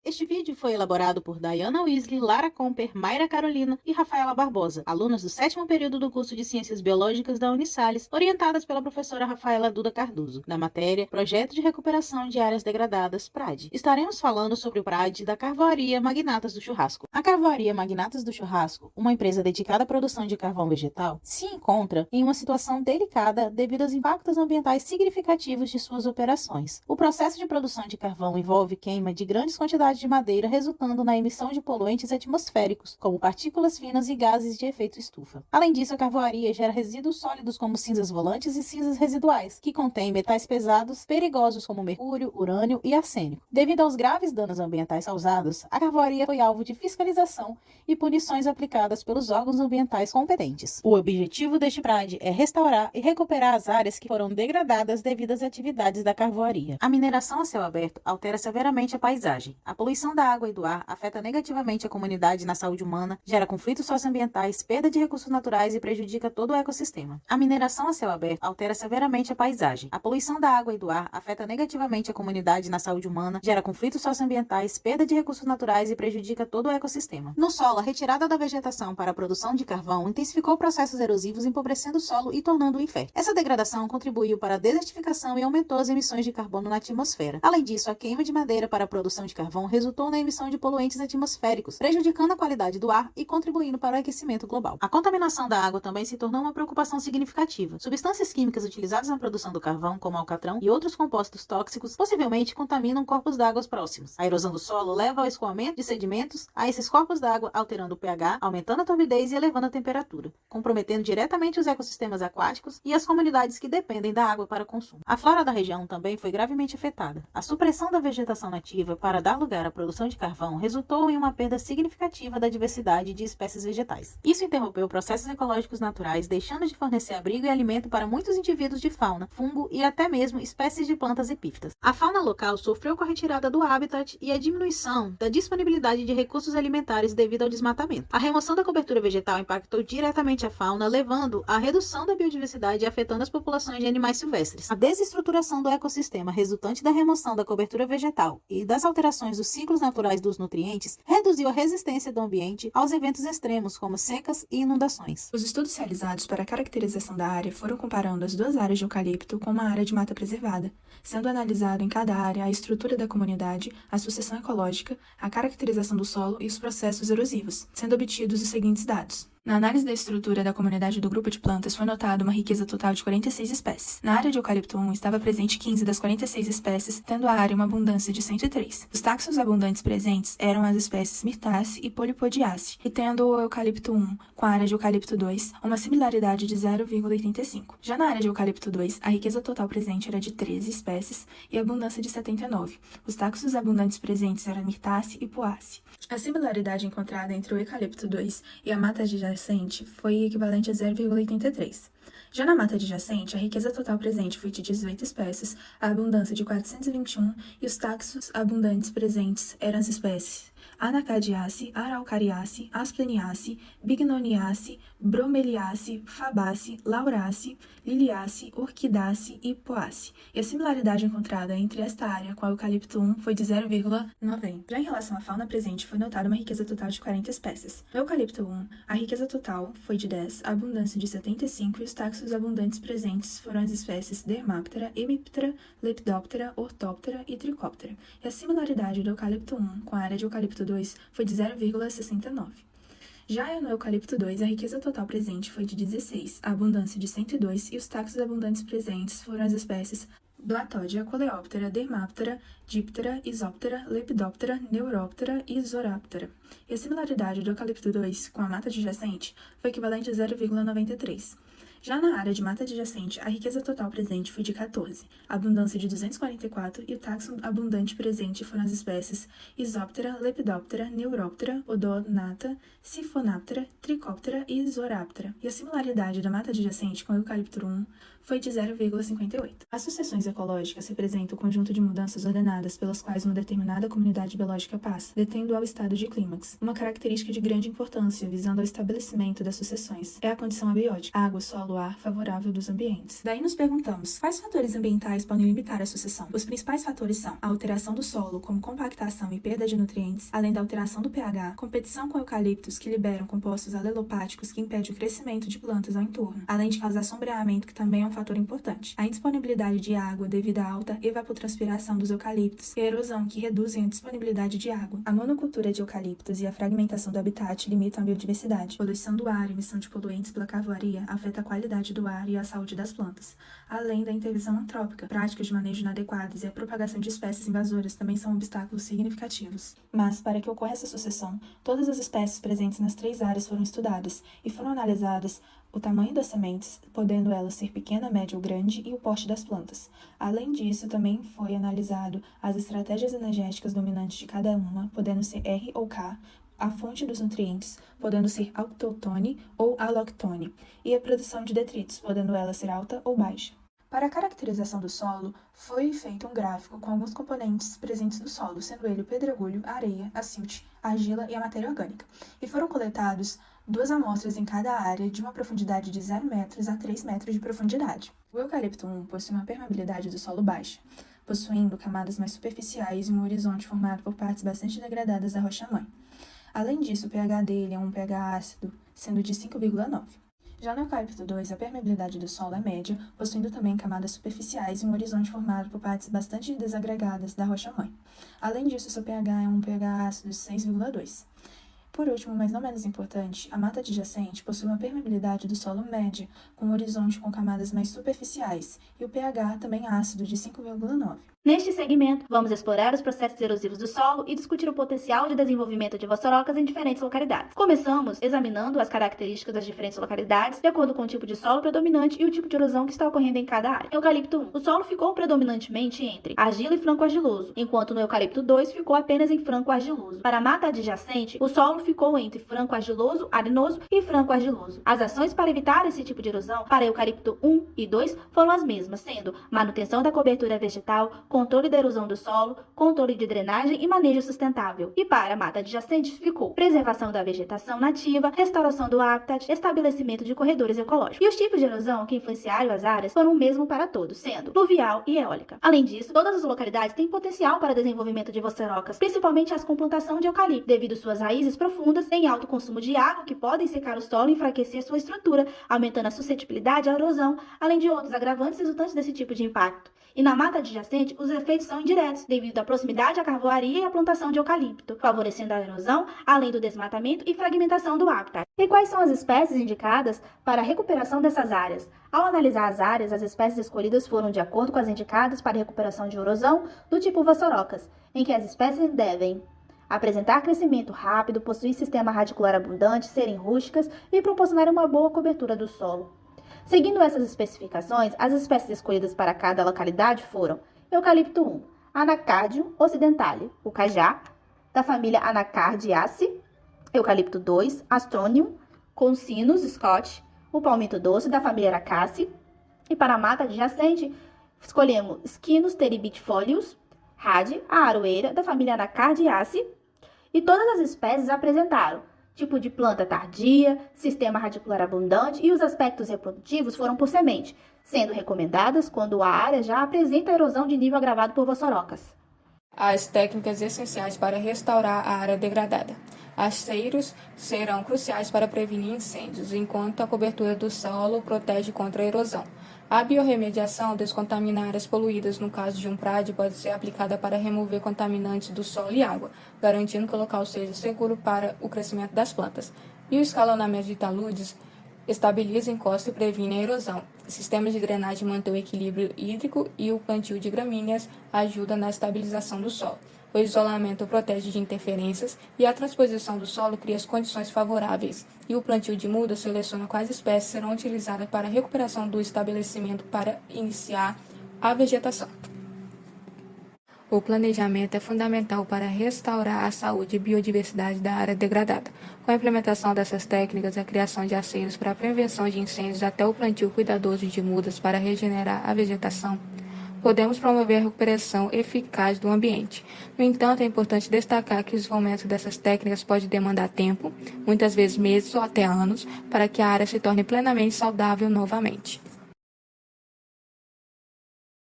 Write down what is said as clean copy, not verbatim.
Este vídeo foi elaborado por Diana Weasley, Lara Comper, Mayra Carolina e Rafaela Barbosa, alunas do 7º período do curso de Ciências Biológicas da Unisalles, orientadas pela professora Rafaela Duda Cardoso, na matéria Projeto de Recuperação de Áreas Degradadas, PRAD. Estaremos falando sobre o PRAD da Carvoaria Magnatas do Churrasco. A Carvoaria Magnatas do Churrasco, uma empresa dedicada à produção de carvão vegetal, se encontra em uma situação delicada devido aos impactos ambientais significativos de suas operações. O processo de produção de carvão envolve queima de grandes quantidades de madeira, resultando na emissão de poluentes atmosféricos, como partículas finas e gases de efeito estufa. Além disso, a carvoaria gera resíduos sólidos como cinzas volantes e cinzas residuais, que contêm metais pesados perigosos como mercúrio, urânio e arsênico. Devido aos graves danos ambientais causados, a carvoaria foi alvo de fiscalização e punições aplicadas pelos órgãos ambientais competentes. O objetivo deste PRAD é restaurar e recuperar as áreas que foram degradadas devido às atividades da carvoaria. A mineração a céu aberto altera severamente a paisagem. A poluição da água e do ar afeta negativamente a comunidade na saúde humana, gera conflitos socioambientais, perda de recursos naturais e prejudica todo o ecossistema. A mineração a céu aberto altera severamente a paisagem. A poluição da água e do ar afeta negativamente a comunidade na saúde humana, gera conflitos socioambientais, perda de recursos naturais e prejudica todo o ecossistema. No solo, a retirada da vegetação para a produção de carvão intensificou processos erosivos, empobrecendo o solo e tornando-o infértil. Essa degradação contribuiu para a desertificação e aumentou as emissões de carbono na atmosfera. Além disso, a queima de madeira para a produção de carvão resultou na emissão de poluentes atmosféricos, prejudicando a qualidade do ar e contribuindo para o aquecimento global. A contaminação da água também se tornou uma preocupação significativa. Substâncias químicas utilizadas na produção do carvão, como alcatrão e outros compostos tóxicos, possivelmente contaminam corpos d'água próximos. A erosão do solo leva ao escoamento de sedimentos a esses corpos d'água, alterando o pH, aumentando a turbidez e elevando a temperatura, comprometendo diretamente os ecossistemas aquáticos e as comunidades que dependem da água para consumo. A flora da região também foi gravemente afetada. A supressão da vegetação nativa para dar lugar à produção de carvão resultou em uma perda significativa da diversidade de espécies vegetais. Isso interrompeu processos ecológicos naturais, deixando de fornecer abrigo e alimento para muitos indivíduos de fauna, fungo e até mesmo espécies de plantas epífitas. A fauna local sofreu com a retirada do habitat e a diminuição da disponibilidade de recursos alimentares devido ao desmatamento. A remoção da cobertura vegetal impactou diretamente a fauna, levando à redução da biodiversidade e afetando as populações de animais silvestres. A desestruturação do ecossistema resultante da remoção da cobertura vegetal e das alterações dos ciclos naturais dos nutrientes reduziu a resistência do ambiente aos eventos extremos como secas e inundações. Os estudos realizados para a caracterização da área foram comparando as duas áreas de eucalipto com uma área de mata preservada, sendo analisado em cada área a estrutura da comunidade, a sucessão ecológica, a caracterização do solo e os processos erosivos, sendo obtidos os seguintes dados. Na análise da estrutura da comunidade do grupo de plantas foi notada uma riqueza total de 46 espécies. Na área de eucalipto 1 estava presente 15 das 46 espécies, tendo a área uma abundância de 103. Os taxons abundantes presentes eram as espécies Myrtaceae e Polypodiaceae, e tendo o eucalipto 1 com a área de eucalipto 2 uma similaridade de 0,85. Já na área de eucalipto 2, a riqueza total presente era de 13 espécies e a abundância de 79. Os taxons abundantes presentes eram Myrtaceae e Poaceae. A similaridade encontrada entre o eucalipto 2 e a mata adjacente foi equivalente a 0,83. Já na mata adjacente, a riqueza total presente foi de 18 espécies, a abundância de 421 e os taxons abundantes presentes eram as espécies Anacardiaceae, Araucariaceae, Aspleniaceae, Bignoniaceae, Bromeliaceae, Fabaceae, Lauraceae, Liliaceae, Orquidaceae e Poaceae. E a similaridade encontrada entre esta área com a eucalipto 1 foi de 0,90. Já em relação à fauna presente, foi notada uma riqueza total de 40 espécies. No eucalipto 1, a riqueza total foi de 10, a abundância de 75 e os taxons abundantes presentes foram as espécies Dermaptera, Hemiptera, Lepidoptera, Orthoptera e Trichoptera. E a similaridade do eucalipto 1 com a área de eucalipto 2 foi de 0,69. Já no eucalipto 2, a riqueza total presente foi de 16, a abundância de 102 e os taxons abundantes presentes foram as espécies Blattodea, Coleoptera, Dermaptera, Diptera, Isoptera, Lepidoptera, Neuroptera e Zoraptera. E a similaridade do eucalipto 2 com a mata adjacente foi equivalente a 0,93. Já na área de mata adjacente, a riqueza total presente foi de 14, a abundância de 244 e o taxon abundante presente foram as espécies Isoptera, Lepidoptera, Neuroptera, Odonata, Siphonaptera, Trichoptera e Zoraptera. E a similaridade da mata adjacente com o eucalipto 1 foi de 0,58. As sucessões ecológicas representam o conjunto de mudanças ordenadas pelas quais uma determinada comunidade biológica passa, detendo ao estado de clímax. Uma característica de grande importância, visando ao estabelecimento das sucessões, é a condição abiótica. Água, solo tornando o ar favorável dos ambientes. Daí nos perguntamos, quais fatores ambientais podem limitar a sucessão? Os principais fatores são a alteração do solo, como compactação e perda de nutrientes, além da alteração do pH, competição com eucaliptos que liberam compostos alelopáticos que impedem o crescimento de plantas ao entorno, além de causar sombreamento, que também é um fator importante. A indisponibilidade de água devido à alta evapotranspiração dos eucaliptos e a erosão, que reduzem a disponibilidade de água. A monocultura de eucaliptos e a fragmentação do habitat limitam a biodiversidade. Poluição do ar e emissão de poluentes pela carvoaria afeta a qualidade do ar e a saúde das plantas, além da intervenção antrópica. Práticas de manejo inadequadas e a propagação de espécies invasoras também são obstáculos significativos. Mas, para que ocorra essa sucessão, todas as espécies presentes nas 3 áreas foram estudadas e foram analisadas o tamanho das sementes, podendo elas ser pequena, média ou grande, e o porte das plantas. Além disso, também foi analisado as estratégias energéticas dominantes de cada uma, podendo ser R ou K, a fonte dos nutrientes, podendo ser autóctone ou alóctone, e a produção de detritos, podendo ela ser alta ou baixa. Para a caracterização do solo, foi feito um gráfico com alguns componentes presentes no solo, sendo ele o pedregulho, a areia, a silt, a argila e a matéria orgânica, e foram coletados 2 amostras em cada área de uma profundidade de 0 metros a 3 metros de profundidade. O eucalipto 1 possui uma permeabilidade do solo baixa, possuindo camadas mais superficiais e um horizonte formado por partes bastante degradadas da rocha-mãe. Além disso, o pH dele é um pH ácido, sendo de 5,9. Já no eucalipto 2, a permeabilidade do solo é média, possuindo também camadas superficiais e um horizonte formado por partes bastante desagregadas da rocha-mãe. Além disso, seu pH é um pH ácido de 6,2. Por último, mas não menos importante, a mata adjacente possui uma permeabilidade do solo média, com um horizonte com camadas mais superficiais, e o pH também ácido de 5,9. Neste segmento, vamos explorar os processos erosivos do solo e discutir o potencial de desenvolvimento de vassourocas em diferentes localidades. Começamos examinando as características das diferentes localidades, de acordo com o tipo de solo predominante e o tipo de erosão que está ocorrendo em cada área. Eucalipto 1. O solo ficou predominantemente entre argila e franco argiloso, enquanto no eucalipto 2 ficou apenas em franco argiloso. Para a mata adjacente, o solo ficou entre franco argiloso, arenoso e franco argiloso. As ações para evitar esse tipo de erosão para eucalipto 1 e 2 foram as mesmas, sendo manutenção da cobertura vegetal, controle da erosão do solo, controle de drenagem e manejo sustentável. E para a mata adjacente ficou preservação da vegetação nativa, restauração do habitat, estabelecimento de corredores ecológicos. E os tipos de erosão que influenciaram as áreas foram o mesmo para todos, sendo pluvial e eólica. Além disso, todas as localidades têm potencial para desenvolvimento de vassourocas, principalmente as com plantação de eucalipto, devido suas raízes profundas, têm alto consumo de água que podem secar o solo e enfraquecer sua estrutura, aumentando a suscetibilidade à erosão, além de outros agravantes resultantes desse tipo de impacto. E na mata adjacente, os efeitos são indiretos, devido à proximidade à carvoaria e à plantação de eucalipto, favorecendo a erosão, além do desmatamento e fragmentação do habitat. E quais são as espécies indicadas para a recuperação dessas áreas? Ao analisar as áreas, as espécies escolhidas foram de acordo com as indicadas para a recuperação de erosão do tipo vassourocas, em que as espécies devem apresentar crescimento rápido, possuir sistema radicular abundante, serem rústicas e proporcionar uma boa cobertura do solo. Seguindo essas especificações, as espécies escolhidas para cada localidade foram eucalipto 1, Anacardium occidentale, o cajá, da família Anacardiaceae; eucalipto 2, Astronium concinus Scott, o palmito doce, da família Aracaceae; e para a mata adjacente, escolhemos Schinus teribifolius, Rad, a aroeira, da família Anacardiaceae, e todas as espécies apresentaram tipo de planta tardia, sistema radicular abundante e os aspectos reprodutivos foram por semente, sendo recomendadas quando a área já apresenta erosão de nível agravado por vassourocas. As técnicas essenciais para restaurar a área degradada. Aceiros serão cruciais para prevenir incêndios, enquanto a cobertura do solo protege contra a erosão. A biorremediação descontaminar áreas poluídas no caso de um prédio pode ser aplicada para remover contaminantes do solo e água, garantindo que o local seja seguro para o crescimento das plantas. E o escalonamento de taludes estabiliza a encosta e previne a erosão. Sistemas de drenagem mantêm o equilíbrio hídrico e o plantio de gramíneas ajuda na estabilização do solo. O isolamento protege de interferências e a transposição do solo cria as condições favoráveis. E o plantio de mudas seleciona quais espécies serão utilizadas para a recuperação do estabelecimento para iniciar a vegetação. O planejamento é fundamental para restaurar a saúde e biodiversidade da área degradada. Com a implementação dessas técnicas, a criação de aceiros para a prevenção de incêndios até o plantio cuidadoso de mudas para regenerar a vegetação, podemos promover a recuperação eficaz do ambiente. No entanto, é importante destacar que o desenvolvimento dessas técnicas pode demandar tempo, muitas vezes meses ou até anos, para que a área se torne plenamente saudável novamente.